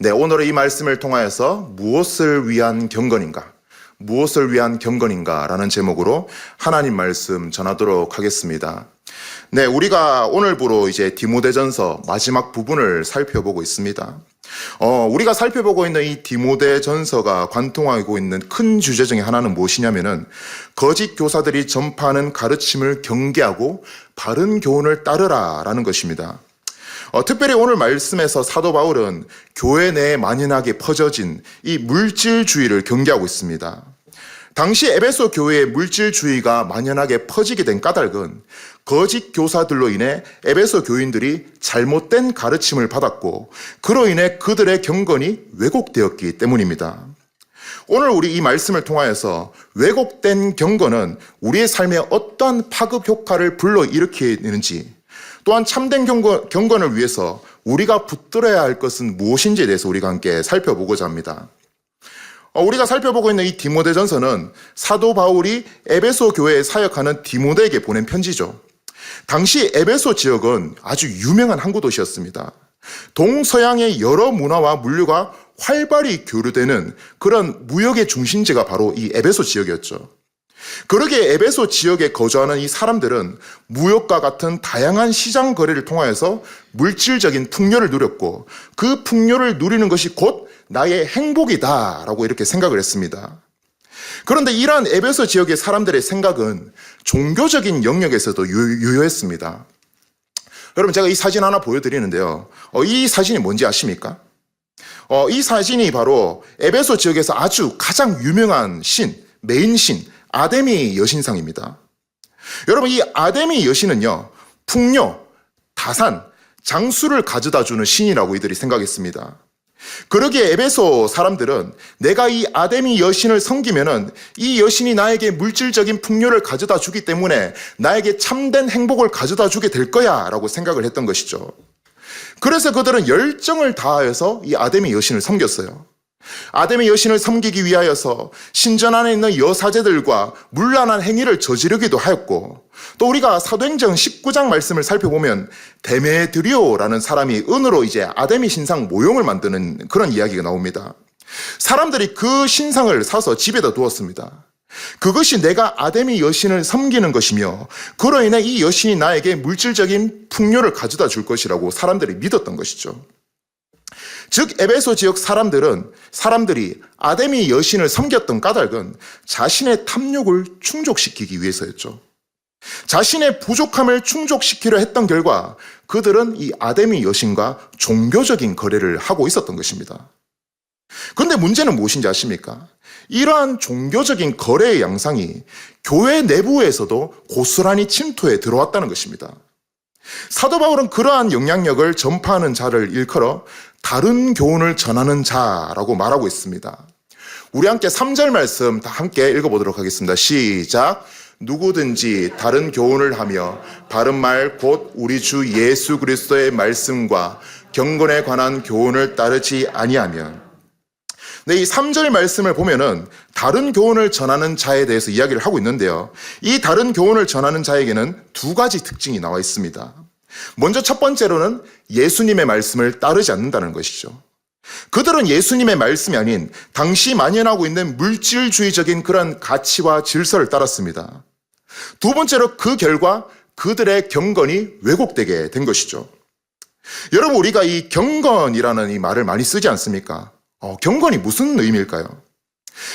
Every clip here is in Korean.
네, 오늘의 이 말씀을 통하여서 무엇을 위한 경건인가? 무엇을 위한 경건인가? 라는 제목으로 하나님 말씀 전하도록 하겠습니다. 네, 우리가 오늘부로 이제 디모데전서 마지막 부분을 살펴보고 있습니다. 우리가 살펴보고 있는 이 디모데전서가 관통하고 있는 큰 주제 중에 하나는 무엇이냐면은 거짓 교사들이 전파하는 가르침을 경계하고 바른 교훈을 따르라 라는 것입니다. 특별히 오늘 말씀에서 사도 바울은 교회 내에 만연하게 퍼져진 이 물질주의를 경계하고 있습니다. 당시 에베소 교회의 물질주의가 만연하게 퍼지게 된 까닭은 거짓 교사들로 인해 에베소 교인들이 잘못된 가르침을 받았고 그로 인해 그들의 경건이 왜곡되었기 때문입니다. 오늘 우리 이 말씀을 통하여서 왜곡된 경건은 우리의 삶에 어떠한 파급 효과를 불러일으키는지, 또한 참된 경건을 위해서 우리가 붙들어야 할 것은 무엇인지에 대해서 우리가 함께 살펴보고자 합니다. 우리가 살펴보고 있는 이 디모데전서는 사도 바울이 에베소 교회에 사역하는 디모데에게 보낸 편지죠. 당시 에베소 지역은 아주 유명한 항구 도시였습니다. 동서양의 여러 문화와 물류가 활발히 교류되는 그런 무역의 중심지가 바로 이 에베소 지역이었죠. 그러기에 에베소 지역에 거주하는 이 사람들은 무역과 같은 다양한 시장 거래를 통하여서 물질적인 풍요를 누렸고 그 풍요를 누리는 것이 곧 나의 행복이다라고 이렇게 생각을 했습니다. 그런데 이러한 에베소 지역의 사람들의 생각은 종교적인 영역에서도 유효했습니다. 여러분, 제가 이 사진 하나 보여드리는데요. 이 사진이 뭔지 아십니까? 이 사진이 바로 에베소 지역에서 아주 가장 유명한 메인 신, 아데미 여신상입니다. 여러분, 이 아데미 여신은요, 풍요, 다산, 장수를 가져다 주는 신이라고 이들이 생각했습니다. 그러기에 에베소 사람들은 내가 이 아데미 여신을 섬기면은 이 여신이 나에게 물질적인 풍요를 가져다 주기 때문에 나에게 참된 행복을 가져다 주게 될 거야 라고 생각을 했던 것이죠. 그래서 그들은 열정을 다하여서 이 아데미 여신을 섬겼어요. 아데미 여신을 섬기기 위하여서 신전 안에 있는 여사제들과 문란한 행위를 저지르기도 하였고, 또 우리가 사도행전 19장 말씀을 살펴보면 데메드리오라는 사람이 은으로 이제 아데미 신상 모형을 만드는 그런 이야기가 나옵니다. 사람들이 그 신상을 사서 집에다 두었습니다. 그것이 내가 아데미 여신을 섬기는 것이며 그로 인해 이 여신이 나에게 물질적인 풍요를 가져다 줄 것이라고 사람들이 믿었던 것이죠. 즉 에베소 지역 사람들이 아데미 여신을 섬겼던 까닭은 자신의 탐욕을 충족시키기 위해서였죠. 자신의 부족함을 충족시키려 했던 결과 그들은 이 아데미 여신과 종교적인 거래를 하고 있었던 것입니다. 그런데 문제는 무엇인지 아십니까? 이러한 종교적인 거래의 양상이 교회 내부에서도 고스란히 침투해 들어왔다는 것입니다. 사도 바울은 그러한 영향력을 전파하는 자를 일컬어 다른 교훈을 전하는 자라고 말하고 있습니다. 우리 함께 3절 말씀 다 함께 읽어보도록 하겠습니다. 시작. 누구든지 다른 교훈을 하며 바른 말 곧 우리 주 예수 그리스도의 말씀과 경건에 관한 교훈을 따르지 아니하면. 네, 이 3절 말씀을 보면은 다른 교훈을 전하는 자에 대해서 이야기를 하고 있는데요. 이 다른 교훈을 전하는 자에게는 두 가지 특징이 나와 있습니다. 먼저 첫 번째로는 예수님의 말씀을 따르지 않는다는 것이죠. 그들은 예수님의 말씀이 아닌 당시 만연하고 있는 물질주의적인 그런 가치와 질서를 따랐습니다. 두 번째로 그 결과 그들의 경건이 왜곡되게 된 것이죠. 여러분, 우리가 이 경건이라는 이 말을 많이 쓰지 않습니까? 경건이 무슨 의미일까요?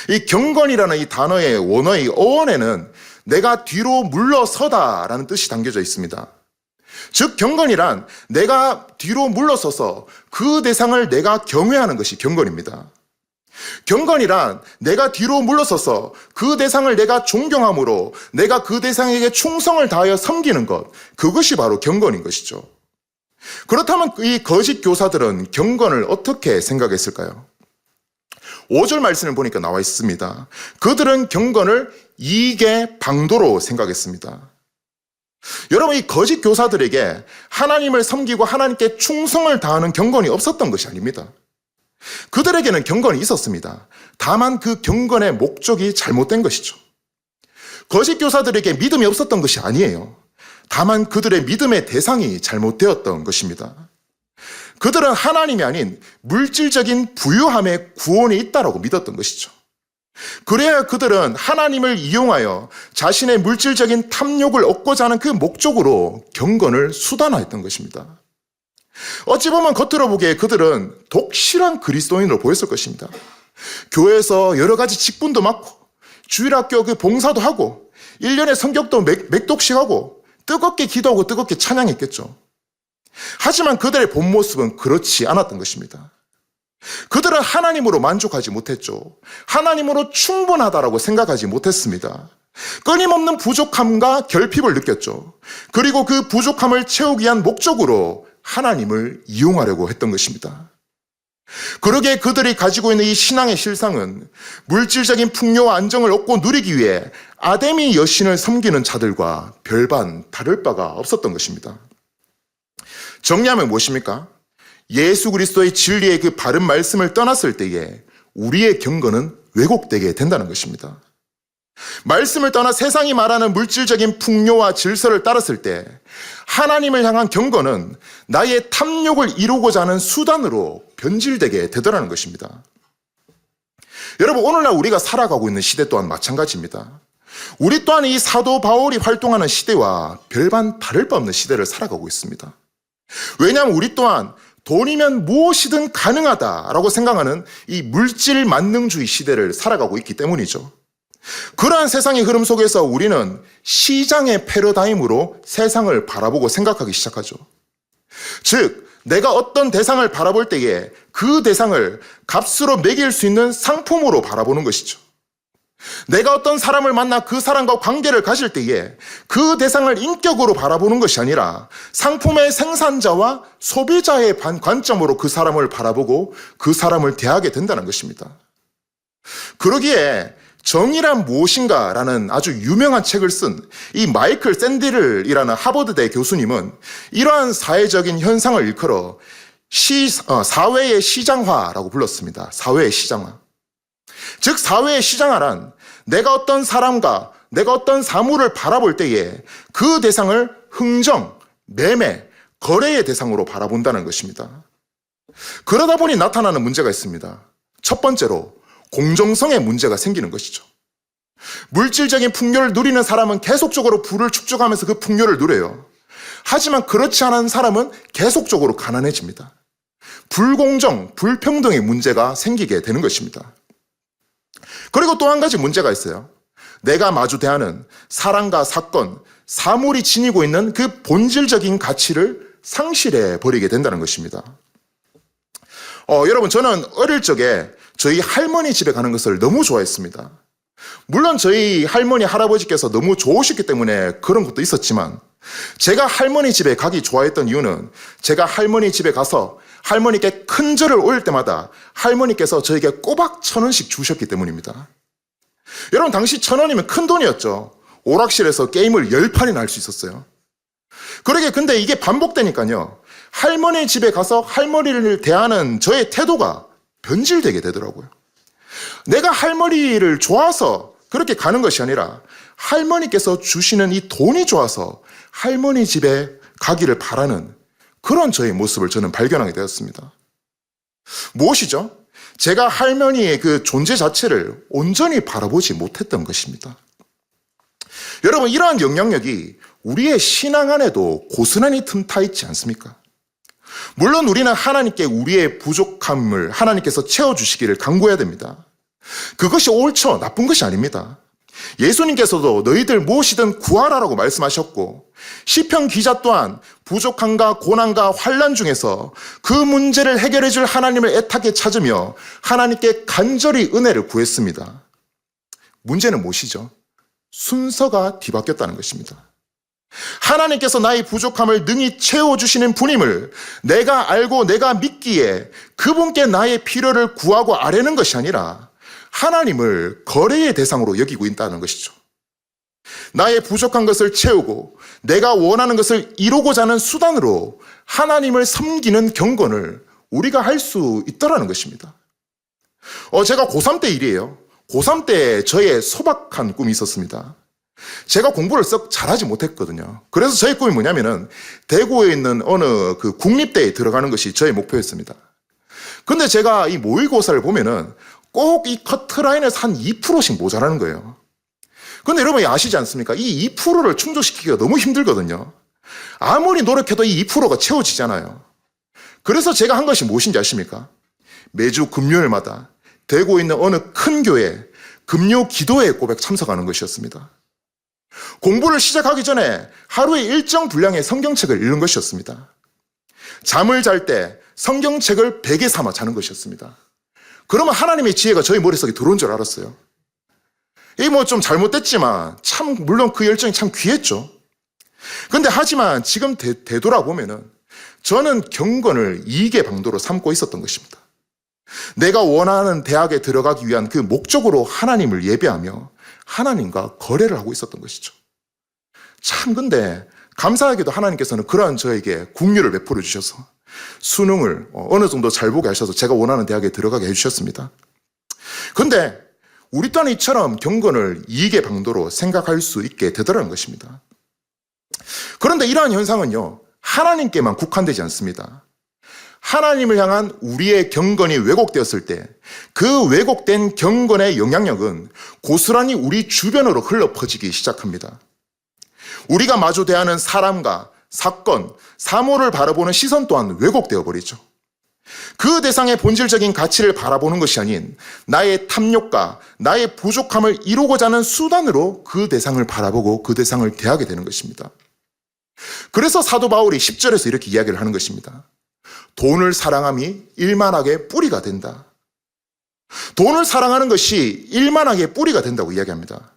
이 경건이라는 이 단어의 원어의 어원에는 내가 뒤로 물러서다라는 뜻이 담겨져 있습니다. 즉 경건이란 내가 뒤로 물러서서 그 대상을 내가 경외하는 것이 경건입니다. 경건이란 내가 뒤로 물러서서 그 대상을 내가 존경함으로 내가 그 대상에게 충성을 다하여 섬기는 것, 그것이 바로 경건인 것이죠. 그렇다면 이 거짓 교사들은 경건을 어떻게 생각했을까요? 5절 말씀을 보니까 나와 있습니다. 그들은 경건을 이익의 방도로 생각했습니다. 여러분, 이 거짓 교사들에게 하나님을 섬기고 하나님께 충성을 다하는 경건이 없었던 것이 아닙니다. 그들에게는 경건이 있었습니다. 다만 그 경건의 목적이 잘못된 것이죠. 거짓 교사들에게 믿음이 없었던 것이 아니에요. 다만 그들의 믿음의 대상이 잘못되었던 것입니다. 그들은 하나님이 아닌 물질적인 부유함의 구원이 있다라고 믿었던 것이죠. 그래야 그들은 하나님을 이용하여 자신의 물질적인 탐욕을 얻고자 하는 그 목적으로 경건을 수단화했던 것입니다. 어찌 보면 겉으로 보기에 그들은 독실한 그리스도인으로 보였을 것입니다. 교회에서 여러 가지 직분도 맡고 주일학교 그 봉사도 하고 1년에 성격도 몇 독씩 하고 뜨겁게 기도하고 뜨겁게 찬양했겠죠. 하지만 그들의 본 모습은 그렇지 않았던 것입니다. 그들은 하나님으로 만족하지 못했죠. 하나님으로 충분하다라고 생각하지 못했습니다. 끊임없는 부족함과 결핍을 느꼈죠. 그리고 그 부족함을 채우기 위한 목적으로 하나님을 이용하려고 했던 것입니다. 그러기에 그들이 가지고 있는 이 신앙의 실상은 물질적인 풍요와 안정을 얻고 누리기 위해 아데미 여신을 섬기는 자들과 별반 다를 바가 없었던 것입니다. 정리하면 무엇입니까? 예수 그리스도의 진리의 그 바른 말씀을 떠났을 때에 우리의 경건은 왜곡되게 된다는 것입니다. 말씀을 떠나 세상이 말하는 물질적인 풍요와 질서를 따랐을 때 하나님을 향한 경건은 나의 탐욕을 이루고자 하는 수단으로 변질되게 되더라는 것입니다. 여러분, 오늘날 우리가 살아가고 있는 시대 또한 마찬가지입니다. 우리 또한 이 사도 바울이 활동하는 시대와 별반 다를 바 없는 시대를 살아가고 있습니다. 왜냐하면 우리 또한 돈이면 무엇이든 가능하다라고 생각하는 이 물질 만능주의 시대를 살아가고 있기 때문이죠. 그러한 세상의 흐름 속에서 우리는 시장의 패러다임으로 세상을 바라보고 생각하기 시작하죠. 즉, 내가 어떤 대상을 바라볼 때에 그 대상을 값으로 매길 수 있는 상품으로 바라보는 것이죠. 내가 어떤 사람을 만나 그 사람과 관계를 가질 때에 그 대상을 인격으로 바라보는 것이 아니라 상품의 생산자와 소비자의 관점으로 그 사람을 바라보고 그 사람을 대하게 된다는 것입니다. 그러기에 정의란 무엇인가 라는 아주 유명한 책을 쓴 이 마이클 샌디를이라는 하버드대 교수님은 이러한 사회적인 현상을 일컬어 사회의 시장화라고 불렀습니다. 사회의 시장화. 즉 사회의 시장화란 내가 어떤 사람과 내가 어떤 사물을 바라볼 때에 그 대상을 흥정, 매매, 거래의 대상으로 바라본다는 것입니다. 그러다 보니 나타나는 문제가 있습니다. 첫 번째로 공정성의 문제가 생기는 것이죠. 물질적인 풍요를 누리는 사람은 계속적으로 부를 축적하면서 그 풍요를 누려요. 하지만 그렇지 않은 사람은 계속적으로 가난해집니다. 불공정, 불평등의 문제가 생기게 되는 것입니다. 그리고 또 한 가지 문제가 있어요. 내가 마주 대하는 사람과 사건, 사물이 지니고 있는 그 본질적인 가치를 상실해 버리게 된다는 것입니다. 여러분, 저는 어릴 적에 저희 할머니 집에 가는 것을 너무 좋아했습니다. 물론 저희 할머니, 할아버지께서 너무 좋으셨기 때문에 그런 것도 있었지만 제가 할머니 집에 가기 좋아했던 이유는 제가 할머니 집에 가서 할머니께 큰 절을 올릴 때마다 할머니께서 저에게 꼬박 1,000원씩 주셨기 때문입니다. 여러분, 당시 1,000원이면 큰 돈이었죠. 오락실에서 게임을 10판이나 할 수 있었어요. 그러게 근데 이게 반복되니까요. 할머니 집에 가서 할머니를 대하는 저의 태도가 변질되게 되더라고요. 내가 할머니를 좋아서 그렇게 가는 것이 아니라 할머니께서 주시는 이 돈이 좋아서 할머니 집에 가기를 바라는 그런 저의 모습을 저는 발견하게 되었습니다. 무엇이죠? 제가 할머니의 그 존재 자체를 온전히 바라보지 못했던 것입니다. 여러분, 이러한 영향력이 우리의 신앙 안에도 고스란히 틈타 있지 않습니까? 물론 우리는 하나님께 우리의 부족함을 하나님께서 채워주시기를 간구해야 됩니다. 그것이 옳죠. 나쁜 것이 아닙니다. 예수님께서도 너희들 무엇이든 구하라라고 말씀하셨고 시편 기자 또한 부족함과 고난과 환난 중에서 그 문제를 해결해 줄 하나님을 애타게 찾으며 하나님께 간절히 은혜를 구했습니다. 문제는 무엇이죠? 순서가 뒤바뀌었다는 것입니다. 하나님께서 나의 부족함을 능히 채워주시는 분임을 내가 알고 내가 믿기에 그분께 나의 필요를 구하고 아뢰는 것이 아니라 하나님을 거래의 대상으로 여기고 있다는 것이죠. 나의 부족한 것을 채우고 내가 원하는 것을 이루고자 하는 수단으로 하나님을 섬기는 경건을 우리가 할 수 있다는 것입니다. 제가 고3 때 일이에요. 고3 때 저의 소박한 꿈이 있었습니다. 제가 공부를 썩 잘하지 못했거든요. 그래서 저의 꿈이 뭐냐면은 대구에 있는 어느 그 국립대에 들어가는 것이 저의 목표였습니다. 근데 제가 이 모의고사를 보면은 꼭 이 커트라인에서 한 2%씩 모자라는 거예요. 근데 여러분 아시지 않습니까? 이 2%를 충족시키기가 너무 힘들거든요. 아무리 노력해도 이 2%가 채워지잖아요. 그래서 제가 한 것이 무엇인지 아십니까? 매주 금요일마다 대구에 있는 어느 큰 교회 금요 기도회에 꼬박 참석하는 것이었습니다. 공부를 시작하기 전에 하루에 일정 분량의 성경책을 읽는 것이었습니다. 잠을 잘 때 성경책을 베개 삼아 자는 것이었습니다. 그러면 하나님의 지혜가 저희 머릿속에 들어온 줄 알았어요. 이게 뭐 좀 잘못됐지만 참 물론 그 열정이 참 귀했죠. 근데 하지만 지금 되돌아보면은 저는 경건을 이익의 방도로 삼고 있었던 것입니다. 내가 원하는 대학에 들어가기 위한 그 목적으로 하나님을 예배하며 하나님과 거래를 하고 있었던 것이죠. 참 근데 감사하게도 하나님께서는 그러한 저에게 긍휼을 베풀어 주셔서 수능을 어느 정도 잘 보게 하셔서 제가 원하는 대학에 들어가게 해주셨습니다. 근데 우리 또한 이처럼 경건을 이익의 방도로 생각할 수 있게 되더라는 것입니다. 그런데 이러한 현상은요, 하나님께만 국한되지 않습니다. 하나님을 향한 우리의 경건이 왜곡되었을 때 그 왜곡된 경건의 영향력은 고스란히 우리 주변으로 흘러 퍼지기 시작합니다. 우리가 마주 대하는 사람과 사건, 사물을 바라보는 시선 또한 왜곡되어 버리죠. 그 대상의 본질적인 가치를 바라보는 것이 아닌 나의 탐욕과 나의 부족함을 이루고자 하는 수단으로 그 대상을 바라보고 그 대상을 대하게 되는 것입니다. 그래서 사도 바울이 10절에서 이렇게 이야기를 하는 것입니다. 돈을 사랑함이 일만하게 뿌리가 된다. 돈을 사랑하는 것이 일만하게 뿌리가 된다고 이야기합니다.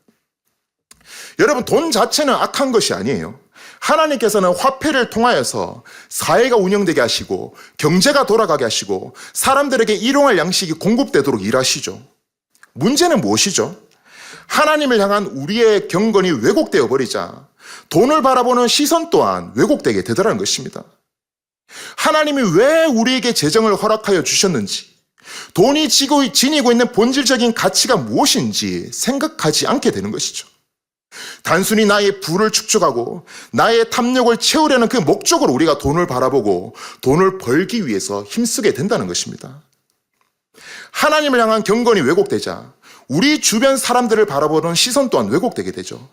여러분, 돈 자체는 악한 것이 아니에요. 하나님께서는 화폐를 통하여서 사회가 운영되게 하시고 경제가 돌아가게 하시고 사람들에게 일용할 양식이 공급되도록 일하시죠. 문제는 무엇이죠? 하나님을 향한 우리의 경건이 왜곡되어 버리자 돈을 바라보는 시선 또한 왜곡되게 되더라는 것입니다. 하나님이 왜 우리에게 재정을 허락하여 주셨는지, 돈이 지니고 있는 본질적인 가치가 무엇인지 생각하지 않게 되는 것이죠. 단순히 나의 부를 축적하고 나의 탐욕을 채우려는 그 목적으로 우리가 돈을 바라보고 돈을 벌기 위해서 힘쓰게 된다는 것입니다. 하나님을 향한 경건이 왜곡되자 우리 주변 사람들을 바라보는 시선 또한 왜곡되게 되죠.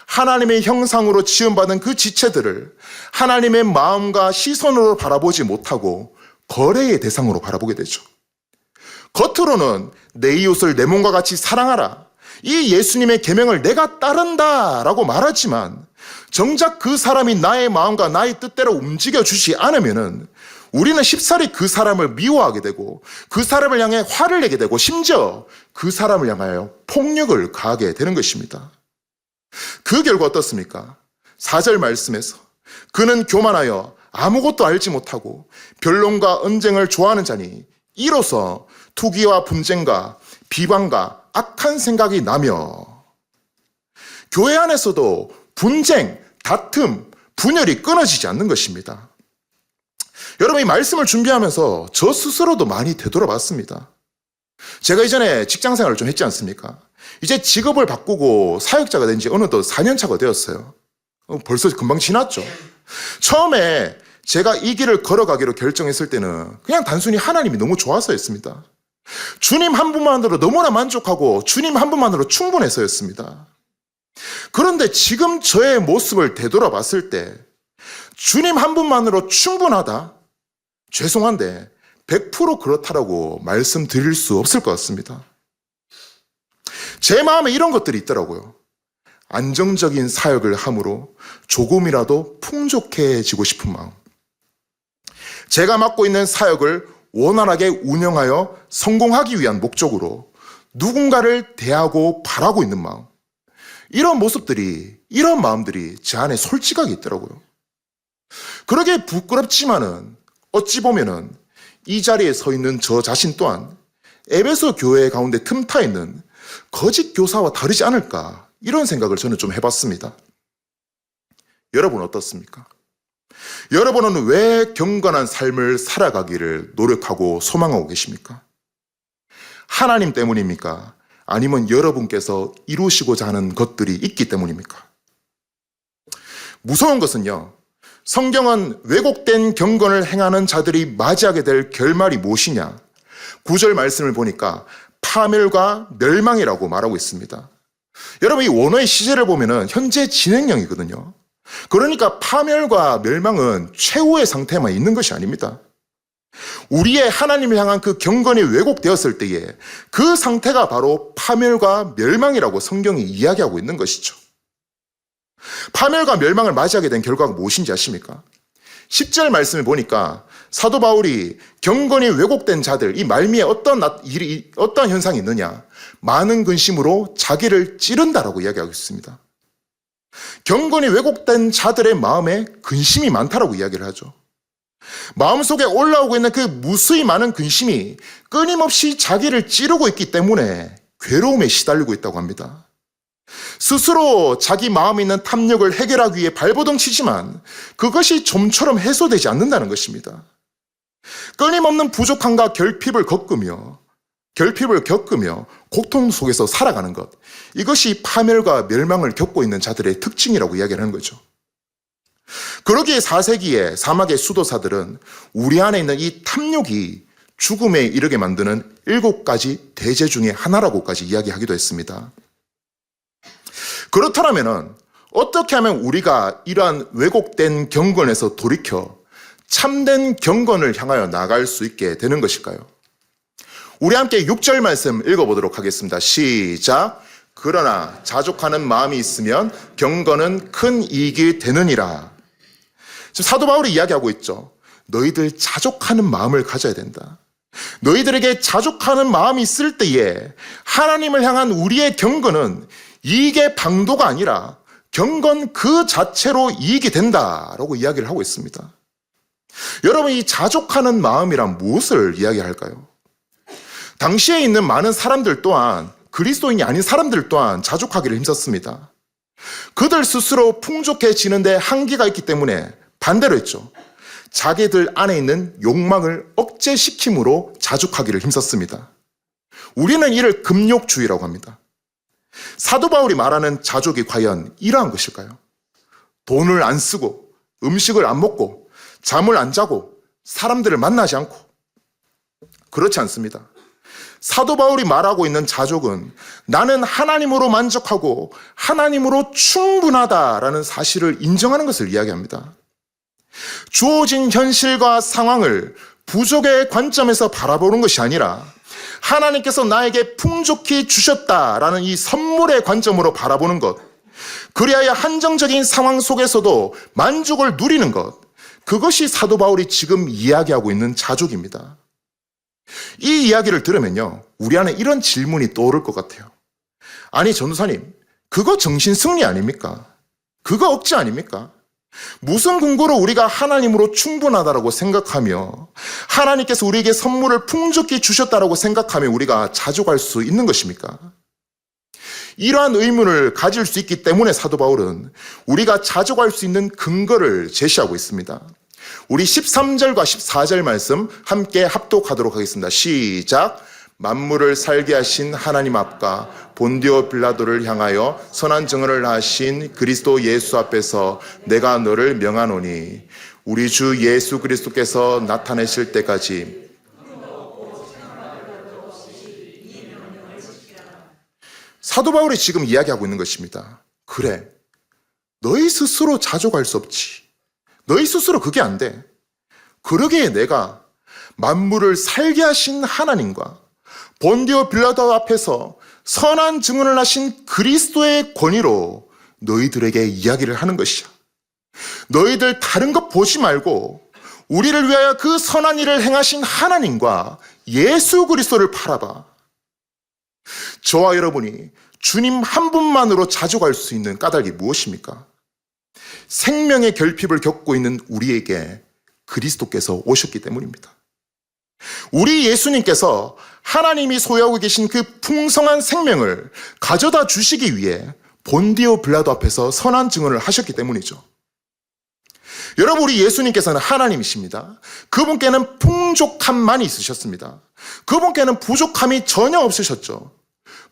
하나님의 형상으로 지음받은 그 지체들을 하나님의 마음과 시선으로 바라보지 못하고 거래의 대상으로 바라보게 되죠. 겉으로는 내 이웃을 내 몸과 같이 사랑하라, 이 예수님의 계명을 내가 따른다라고 말하지만 정작 그 사람이 나의 마음과 나의 뜻대로 움직여주지 않으면은 우리는 쉽사리 그 사람을 미워하게 되고 그 사람을 향해 화를 내게 되고 심지어 그 사람을 향하여 폭력을 가하게 되는 것입니다. 그 결과 어떻습니까? 4절 말씀에서 그는 교만하여 아무것도 알지 못하고 변론과 언쟁을 좋아하는 자니 이로써 투기와 분쟁과 비방과 악한 생각이 나며, 교회 안에서도 분쟁, 다툼, 분열이 끊어지지 않는 것입니다. 여러분, 이 말씀을 준비하면서 저 스스로도 많이 되돌아봤습니다. 제가 이전에 직장생활을 좀 했지 않습니까? 이제 직업을 바꾸고 사역자가 된 지 어느덧 4년 차가 되었어요. 벌써 금방 지났죠. 처음에 제가 이 길을 걸어가기로 결정했을 때는 그냥 단순히 하나님이 너무 좋아서였습니다. 주님 한 분만으로 너무나 만족하고 주님 한 분만으로 충분해서였습니다. 그런데 지금 저의 모습을 되돌아봤을 때 주님 한 분만으로 충분하다? 죄송한데 100% 그렇다라고 말씀드릴 수 없을 것 같습니다. 제 마음에 이런 것들이 있더라고요. 안정적인 사역을 함으로 조금이라도 풍족해지고 싶은 마음. 제가 맡고 있는 사역을 원활하게 운영하여 성공하기 위한 목적으로 누군가를 대하고 바라고 있는 마음. 이런 모습들이, 이런 마음들이 제 안에 솔직하게 있더라고요. 그러게 부끄럽지만은 어찌 보면은 이 자리에 서 있는 저 자신 또한 에베소 교회 가운데 틈타 있는 거짓 교사와 다르지 않을까, 이런 생각을 저는 좀 해봤습니다. 여러분 어떻습니까? 여러분은 왜 경건한 삶을 살아가기를 노력하고 소망하고 계십니까? 하나님 때문입니까? 아니면 여러분께서 이루시고자 하는 것들이 있기 때문입니까? 무서운 것은요, 성경은 왜곡된 경건을 행하는 자들이 맞이하게 될 결말이 무엇이냐? 9절 말씀을 보니까 파멸과 멸망이라고 말하고 있습니다. 여러분, 이 원어의 시제를 보면은 현재 진행형이거든요. 그러니까 파멸과 멸망은 최후의 상태만 있는 것이 아닙니다. 우리의 하나님을 향한 그 경건이 왜곡되었을 때에 그 상태가 바로 파멸과 멸망이라고 성경이 이야기하고 있는 것이죠. 파멸과 멸망을 맞이하게 된 결과가 무엇인지 아십니까? 10절 말씀을 보니까 사도 바울이 경건이 왜곡된 자들, 이 말미에 어떤 현상이 있느냐? 많은 근심으로 자기를 찌른다라고 이야기하고 있습니다. 경건이 왜곡된 자들의 마음에 근심이 많다라고 이야기를 하죠. 마음속에 올라오고 있는 그 무수히 많은 근심이 끊임없이 자기를 찌르고 있기 때문에 괴로움에 시달리고 있다고 합니다. 스스로 자기 마음에 있는 탐욕을 해결하기 위해 발버둥 치지만 그것이 좀처럼 해소되지 않는다는 것입니다. 끊임없는 부족함과 결핍을 겪으며 고통 속에서 살아가는 것, 이것이 파멸과 멸망을 겪고 있는 자들의 특징이라고 이야기를 하는 거죠. 그러기에 4세기의 사막의 수도사들은 우리 안에 있는 이 탐욕이 죽음에 이르게 만드는 7가지 대죄 중에 하나라고까지 이야기하기도 했습니다. 그렇다면 어떻게 하면 우리가 이러한 왜곡된 경건에서 돌이켜 참된 경건을 향하여 나갈 수 있게 되는 것일까요? 우리 함께 6절 말씀 읽어보도록 하겠습니다. 시작. 그러나 자족하는 마음이 있으면 경건은 큰 이익이 되느니라. 지금 사도 바울이 이야기하고 있죠. 너희들 자족하는 마음을 가져야 된다. 너희들에게 자족하는 마음이 있을 때에 하나님을 향한 우리의 경건은 이익의 방도가 아니라 경건 그 자체로 이익이 된다라고 이야기를 하고 있습니다. 여러분, 이 자족하는 마음이란 무엇을 이야기할까요? 당시에 있는 많은 사람들 또한, 그리스도인이 아닌 사람들 또한 자족하기를 힘썼습니다. 그들 스스로 풍족해지는데 한계가 있기 때문에 반대로 했죠. 자기들 안에 있는 욕망을 억제시킴으로 자족하기를 힘썼습니다. 우리는 이를 금욕주의라고 합니다. 사도 바울이 말하는 자족이 과연 이러한 것일까요? 돈을 안 쓰고, 음식을 안 먹고, 잠을 안 자고, 사람들을 만나지 않고. 그렇지 않습니다. 사도 바울이 말하고 있는 자족은 나는 하나님으로 만족하고 하나님으로 충분하다라는 사실을 인정하는 것을 이야기합니다. 주어진 현실과 상황을 부족의 관점에서 바라보는 것이 아니라 하나님께서 나에게 풍족히 주셨다라는 이 선물의 관점으로 바라보는 것, 그리하여 한정적인 상황 속에서도 만족을 누리는 것, 그것이 사도 바울이 지금 이야기하고 있는 자족입니다. 이 이야기를 들으면요, 우리 안에 이런 질문이 떠오를 것 같아요. 아니, 전도사님, 그거 정신승리 아닙니까? 그거 억지 아닙니까? 무슨 근거로 우리가 하나님으로 충분하다라고 생각하며 하나님께서 우리에게 선물을 풍족히 주셨다라고 생각하며 우리가 자족할 수 있는 것입니까? 이러한 의문을 가질 수 있기 때문에 사도 바울은 우리가 자족할 수 있는 근거를 제시하고 있습니다. 우리 13절과 14절 말씀 함께 합독하도록 하겠습니다. 시작. 만물을 살게 하신 하나님 앞과 본디오 빌라도를 향하여 선한 증언을 하신 그리스도 예수 앞에서 내가 너를 명하노니 우리 주 예수 그리스도께서 나타내실 때까지 사도 바울이 지금 이야기하고 있는 것입니다. 그래, 너희 스스로 자족할 수 없지. 너희 스스로 그게 안 돼. 그러기에 내가 만물을 살게 하신 하나님과 본디오 빌라도 앞에서 선한 증언을 하신 그리스도의 권위로 너희들에게 이야기를 하는 것이야. 너희들 다른 것 보지 말고 우리를 위하여 그 선한 일을 행하신 하나님과 예수 그리스도를 바라봐. 저와 여러분이 주님 한 분만으로 자족할 수 있는 까닭이 무엇입니까? 생명의 결핍을 겪고 있는 우리에게 그리스도께서 오셨기 때문입니다. 우리 예수님께서 하나님이 소유하고 계신 그 풍성한 생명을 가져다 주시기 위해 본디오 빌라도 앞에서 선한 증언을 하셨기 때문이죠. 여러분, 우리 예수님께서는 하나님이십니다. 그분께는 풍족함만 있으셨습니다. 그분께는 부족함이 전혀 없으셨죠.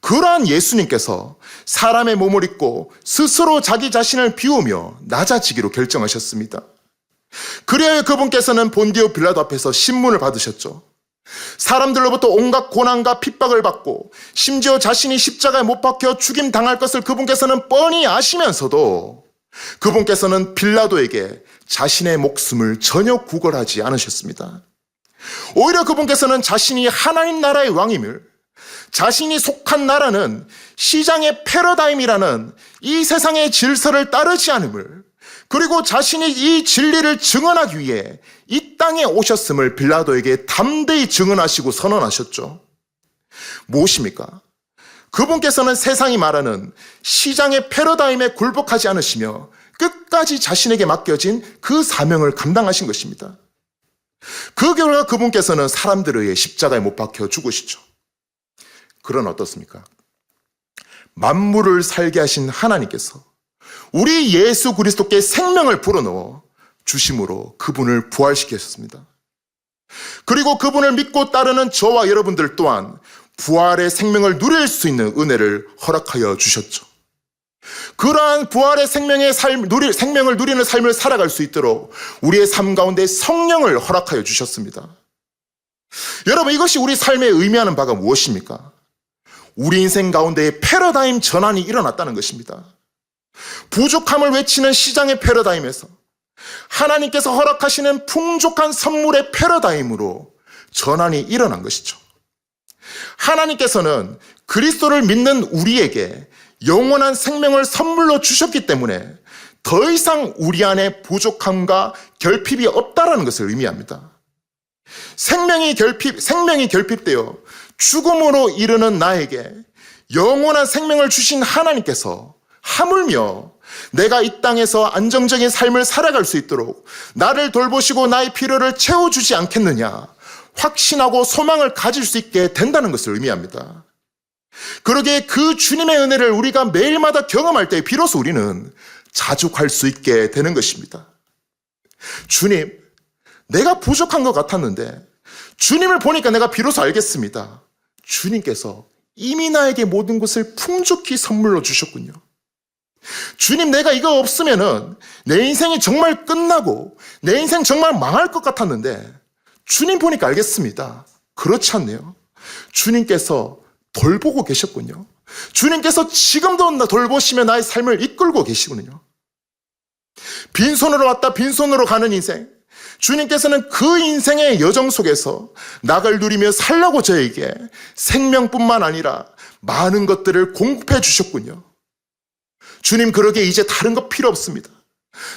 그러한 예수님께서 사람의 몸을 입고 스스로 자기 자신을 비우며 낮아지기로 결정하셨습니다. 그래야 그분께서는 본디오 빌라도 앞에서 신문을 받으셨죠. 사람들로부터 온갖 고난과 핍박을 받고 심지어 자신이 십자가에 못 박혀 죽임 당할 것을 그분께서는 뻔히 아시면서도 그분께서는 빌라도에게 자신의 목숨을 전혀 구걸하지 않으셨습니다. 오히려 그분께서는 자신이 하나님 나라의 왕임을, 자신이 속한 나라는 시장의 패러다임이라는 이 세상의 질서를 따르지 않음을, 그리고 자신이 이 진리를 증언하기 위해 이 땅에 오셨음을 빌라도에게 담대히 증언하시고 선언하셨죠. 무엇입니까? 그분께서는 세상이 말하는 시장의 패러다임에 굴복하지 않으시며 끝까지 자신에게 맡겨진 그 사명을 감당하신 것입니다. 그 결과 그분께서는 사람들에 의해 십자가에 못 박혀 죽으시죠. 그러나 어떻습니까? 만물을 살게 하신 하나님께서 우리 예수 그리스도께 생명을 불어넣어 주심으로 그분을 부활시키셨습니다. 그리고 그분을 믿고 따르는 저와 여러분들 또한 부활의 생명을 누릴 수 있는 은혜를 허락하여 주셨죠. 그러한 부활의 생명을 누리는 삶을 살아갈 수 있도록 우리의 삶 가운데 성령을 허락하여 주셨습니다. 여러분, 이것이 우리 삶에 의미하는 바가 무엇입니까? 우리 인생 가운데 패러다임 전환이 일어났다는 것입니다. 부족함을 외치는 시장의 패러다임에서 하나님께서 허락하시는 풍족한 선물의 패러다임으로 전환이 일어난 것이죠. 하나님께서는 그리스도를 믿는 우리에게 영원한 생명을 선물로 주셨기 때문에 더 이상 우리 안에 부족함과 결핍이 없다는 것을 의미합니다. 생명이 결핍되어 죽음으로 이르는 나에게 영원한 생명을 주신 하나님께서 하물며 내가 이 땅에서 안정적인 삶을 살아갈 수 있도록 나를 돌보시고 나의 필요를 채워주지 않겠느냐 확신하고 소망을 가질 수 있게 된다는 것을 의미합니다. 그러기에 그 주님의 은혜를 우리가 매일마다 경험할 때 비로소 우리는 자족할 수 있게 되는 것입니다. 주님, 내가 부족한 것 같았는데 주님을 보니까 내가 비로소 알겠습니다. 주님께서 이미 나에게 모든 것을 풍족히 선물로 주셨군요. 주님, 내가 이거 없으면은 내 인생이 정말 끝나고 내 인생 정말 망할 것 같았는데 주님 보니까 알겠습니다. 그렇지 않네요. 주님께서 돌보고 계셨군요. 주님께서 지금도 돌보시며 나의 삶을 이끌고 계시군요. 빈손으로 왔다 빈손으로 가는 인생, 주님께서는 그 인생의 여정 속에서 낙을 누리며 살라고 저에게 생명뿐만 아니라 많은 것들을 공급해 주셨군요. 주님, 그러기에 이제 다른 거 필요 없습니다.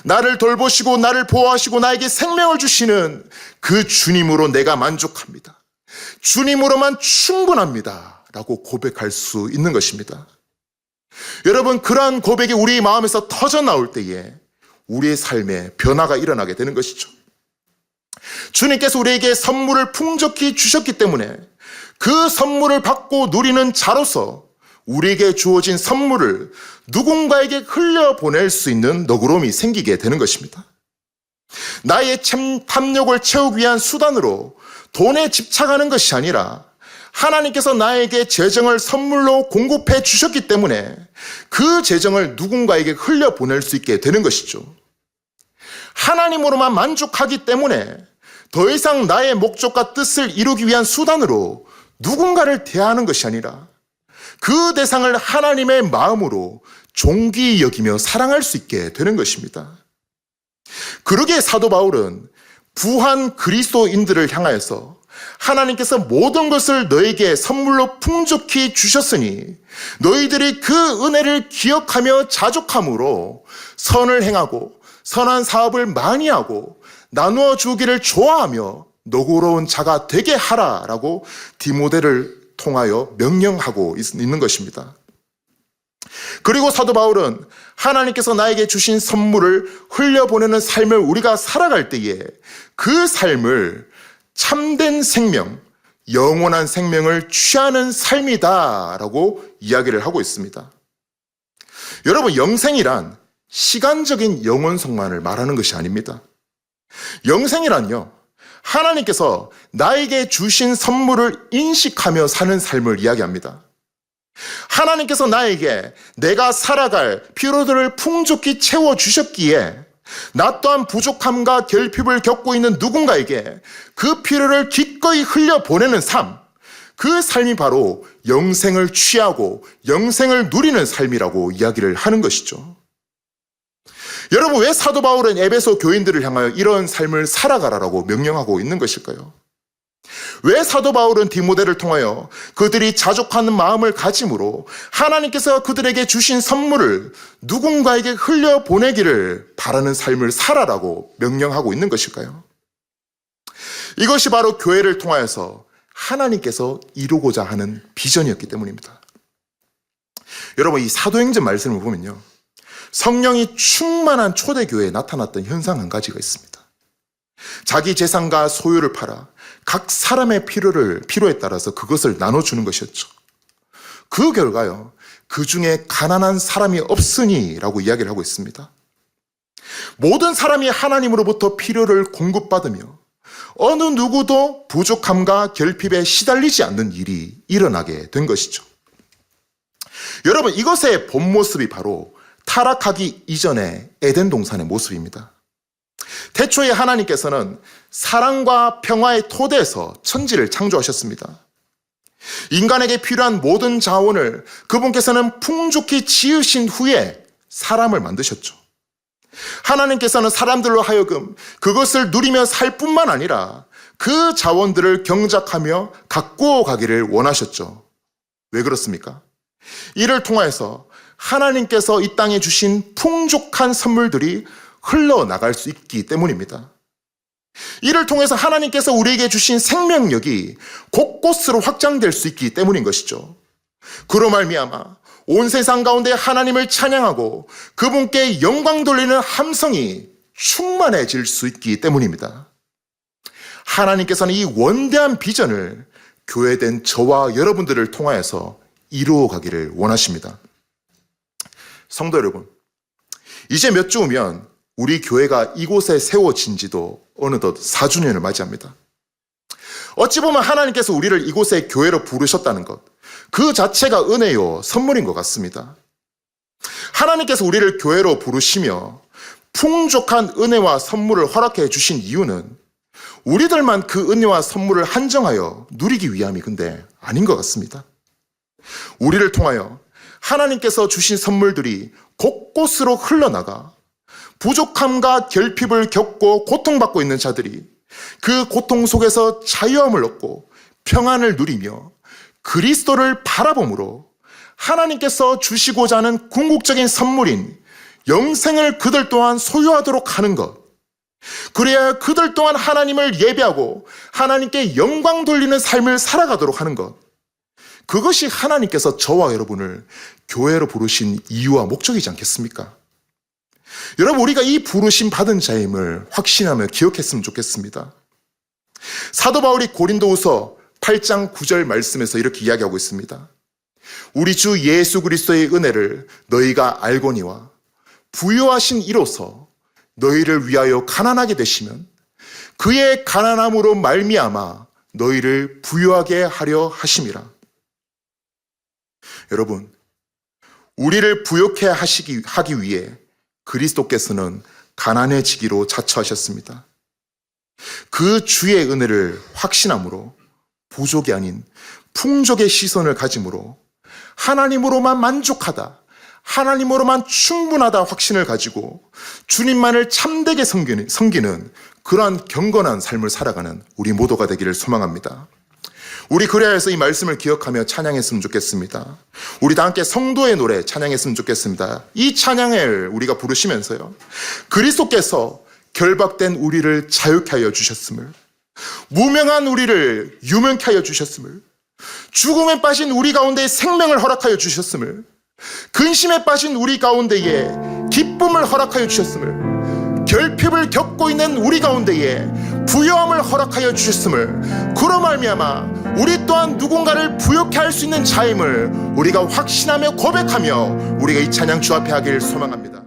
나를 돌보시고 나를 보호하시고 나에게 생명을 주시는 그 주님으로 내가 만족합니다. 주님으로만 충분합니다 라고 고백할 수 있는 것입니다. 여러분, 그러한 고백이 우리 마음에서 터져 나올 때에 우리의 삶에 변화가 일어나게 되는 것이죠. 주님께서 우리에게 선물을 풍족히 주셨기 때문에 그 선물을 받고 누리는 자로서 우리에게 주어진 선물을 누군가에게 흘려보낼 수 있는 너그러움이 생기게 되는 것입니다. 나의 탐욕을 채우기 위한 수단으로 돈에 집착하는 것이 아니라 하나님께서 나에게 재정을 선물로 공급해 주셨기 때문에 그 재정을 누군가에게 흘려보낼 수 있게 되는 것이죠. 하나님으로만 만족하기 때문에 더 이상 나의 목적과 뜻을 이루기 위한 수단으로 누군가를 대하는 것이 아니라 그 대상을 하나님의 마음으로 존귀히 여기며 사랑할 수 있게 되는 것입니다. 그러기에 사도 바울은 부한 그리스도인들을 향하여서 하나님께서 모든 것을 너에게 선물로 풍족히 주셨으니 너희들이 그 은혜를 기억하며 자족함으로 선을 행하고 선한 사업을 많이 하고 나누어 주기를 좋아하며 너그러운 자가 되게 하라라고 디모데를 통하여 명령하고 있는 것입니다. 그리고 사도 바울은 하나님께서 나에게 주신 선물을 흘려보내는 삶을 우리가 살아갈 때에 그 삶을 참된 생명, 영원한 생명을 취하는 삶이다라고 이야기를 하고 있습니다. 여러분, 영생이란 시간적인 영원성만을 말하는 것이 아닙니다. 영생이란요, 하나님께서 나에게 주신 선물을 인식하며 사는 삶을 이야기합니다. 하나님께서 나에게 내가 살아갈 필요들을 풍족히 채워주셨기에 나 또한 부족함과 결핍을 겪고 있는 누군가에게 그 필요를 기꺼이 흘려보내는 삶, 그 삶이 바로 영생을 취하고 영생을 누리는 삶이라고 이야기를 하는 것이죠. 여러분, 왜 사도 바울은 에베소 교인들을 향하여 이런 삶을 살아가라라고 명령하고 있는 것일까요? 왜 사도 바울은 디모데를 통하여 그들이 자족하는 마음을 가짐으로 하나님께서 그들에게 주신 선물을 누군가에게 흘려보내기를 바라는 삶을 살아라고 명령하고 있는 것일까요? 이것이 바로 교회를 통하여서 하나님께서 이루고자 하는 비전이었기 때문입니다. 여러분, 이 사도행전 말씀을 보면요, 성령이 충만한 초대교회에 나타났던 현상 한 가지가 있습니다. 자기 재산과 소유를 팔아 각 사람의 필요에 따라서 그것을 나눠주는 것이었죠. 그 결과요, 그 중에 가난한 사람이 없으니 라고 이야기를 하고 있습니다. 모든 사람이 하나님으로부터 필요를 공급받으며 어느 누구도 부족함과 결핍에 시달리지 않는 일이 일어나게 된 것이죠. 여러분, 이것의 본 모습이 바로 타락하기 이전의 에덴 동산의 모습입니다. 태초에 하나님께서는 사랑과 평화의 토대에서 천지를 창조하셨습니다. 인간에게 필요한 모든 자원을 그분께서는 풍족히 지으신 후에 사람을 만드셨죠. 하나님께서는 사람들로 하여금 그것을 누리며 살 뿐만 아니라 그 자원들을 경작하며 가꾸어 가기를 원하셨죠. 왜 그렇습니까? 이를 통해서 하나님께서 이 땅에 주신 풍족한 선물들이 흘러나갈 수 있기 때문입니다. 이를 통해서 하나님께서 우리에게 주신 생명력이 곳곳으로 확장될 수 있기 때문인 것이죠. 그로 말미암아 온 세상 가운데 하나님을 찬양하고 그분께 영광 돌리는 함성이 충만해질 수 있기 때문입니다. 하나님께서는 이 원대한 비전을 교회된 저와 여러분들을 통하여서 이루어 가기를 원하십니다. 성도 여러분, 이제 몇 주 후면 우리 교회가 이곳에 세워진 지도 어느덧 4주년을 맞이합니다. 어찌 보면 하나님께서 우리를 이곳에 교회로 부르셨다는 것, 그 자체가 은혜요, 선물인 것 같습니다. 하나님께서 우리를 교회로 부르시며 풍족한 은혜와 선물을 허락해 주신 이유는 우리들만 그 은혜와 선물을 한정하여 누리기 위함이 근데 아닌 것 같습니다. 우리를 통하여 하나님께서 주신 선물들이 곳곳으로 흘러나가 부족함과 결핍을 겪고 고통받고 있는 자들이 그 고통 속에서 자유함을 얻고 평안을 누리며 그리스도를 바라봄으로 하나님께서 주시고자 하는 궁극적인 선물인 영생을 그들 또한 소유하도록 하는 것, 그래야 그들 또한 하나님을 예배하고 하나님께 영광 돌리는 삶을 살아가도록 하는 것, 그것이 하나님께서 저와 여러분을 교회로 부르신 이유와 목적이지 않겠습니까? 여러분, 우리가 이 부르심 받은 자임을 확신하며 기억했으면 좋겠습니다. 사도 바울이 고린도후서 8장 9절 말씀에서 이렇게 이야기하고 있습니다. 우리 주 예수 그리스도의 은혜를 너희가 알거니와 부요하신 이로써 너희를 위하여 가난하게 되시면 그의 가난함으로 말미암아 너희를 부요하게 하려 하심이라. 여러분, 우리를 부요케 하기 위해 그리스도께서는 가난해지기로 자처하셨습니다. 그 주의 은혜를 확신함으로 부족이 아닌 풍족의 시선을 가짐으로 하나님으로만 만족하다, 하나님으로만 충분하다 확신을 가지고 주님만을 참되게 섬기는 그러한 경건한 삶을 살아가는 우리 모두가 되기를 소망합니다. 우리 그래야 해서 이 말씀을 기억하며 찬양했으면 좋겠습니다. 우리 다 함께 성도의 노래 찬양했으면 좋겠습니다. 이 찬양을 우리가 부르시면서요, 그리스도께서 결박된 우리를 자유케 하여 주셨음을, 무명한 우리를 유명케 하여 주셨음을, 죽음에 빠진 우리 가운데 생명을 허락하여 주셨음을, 근심에 빠진 우리 가운데에 기쁨을 허락하여 주셨음을, 결핍을 겪고 있는 우리 가운데에 부요함을 허락하여 주셨음을, 그로 말미암아 우리 또한 누군가를 부요케 할 수 있는 자임을 우리가 확신하며 고백하며 우리가 이 찬양 주 앞에 하기를 소망합니다.